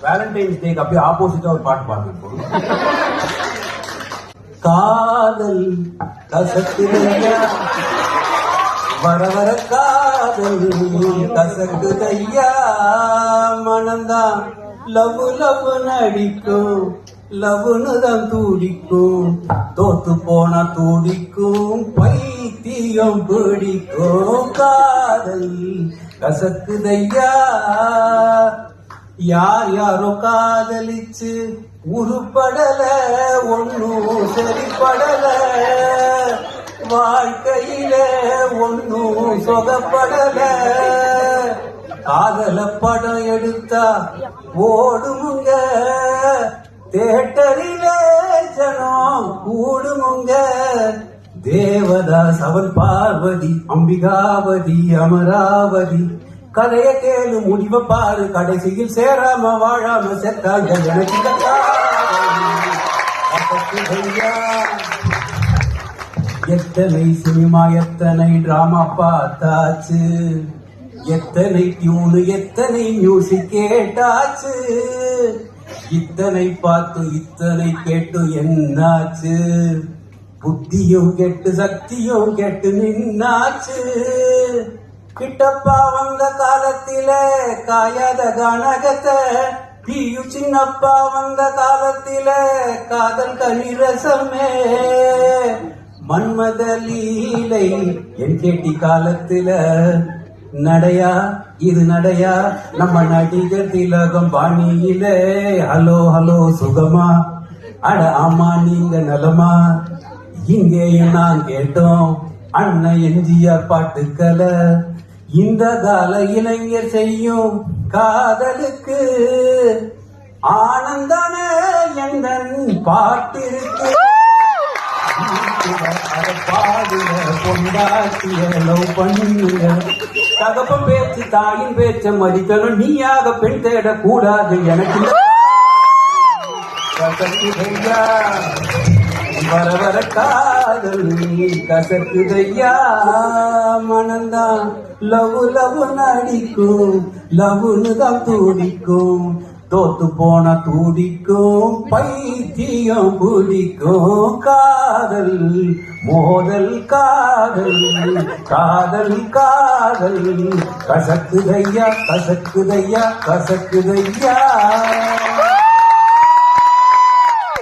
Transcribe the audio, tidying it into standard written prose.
Valentine's டேக்கு அப்படியே ஆப்போசிட்டா ஒரு பாட்டு பாடுறோம். காதல் கசக்குதையா வர வர காதல் கசக்குதையா மனந்தான் லவ் லவ் நடிக்கும் லவ்னு தான் தூடிக்கும் தோத்து போனா தூடிக்கும் பைத்தியம் பிடிக்கும் காதல் கசக்குதையா யார் யாரோ காதலிச்சு உருப்படல ஒன்னும் சரிப்படல வாழ்க்கையில ஒன்னும் சொகப்படல காதல படம் எடுத்தா ஓடுமுங்க தேட்டரிலே ஜனம் கூடுமுங்க தேவதாஸ் அவன் பார்வதி அம்பிகாவதி அமராவதி கதைய கேளு முடிவை பாரு கடைசியில் சேராம வாழாம செத்தாங்க எனக்கு எத்தனை சினிமா எத்தனை டிராமா பார்த்தாச்சு எத்தனை டியூனு எத்தனை மியூசிக் கேட்டாச்சு இத்தனை பார்த்து இத்தனை கேட்டு என்னாச்சு புத்தியும் கெட்டு சக்தியும் கெட்டு நின்னாச்சு கிட்டப்பா வந்த காலத்தில காயாத கனகத்தை பியு சின்னப்பா வந்த காலத்தில காதல் கனிரசமே மன்மத லீலை என் கேட்டி காலத்தில நடையா இது நடையா நம்ம நடிகர் திலகம் பாணியில ஹலோ ஹலோ சுகமா அட ஆமா நீங்க நலமா இங்கேயும் நான் கேட்டோம் அண்ணன் எம்ஜிஆர் பாட்டுக்களை இந்த கால இளைஞர் செய்யும் காதலுக்கு ஆனந்தான எந்த பாட்டிருக்கு பாடுக பொண்டாட்டிய லவ் பண்ணுங்க தகப்ப பேச்சு தாயின் பேச்ச மதிக்கணும் நீயாக பெண் தேட கூடாது எனக்கு வர வர காதல் கசக்குதையா மனந்தான் லவ் லவ் நடிக்கும் லவ்னு தான் தூடிக்கும் தோத்து போன தூடிக்கும் பைத்தியம் பிடிக்கும் காதல் மோதல் காதல் காதல் காதல் கசக்குதையா கசக்குதையா கசக்குதையா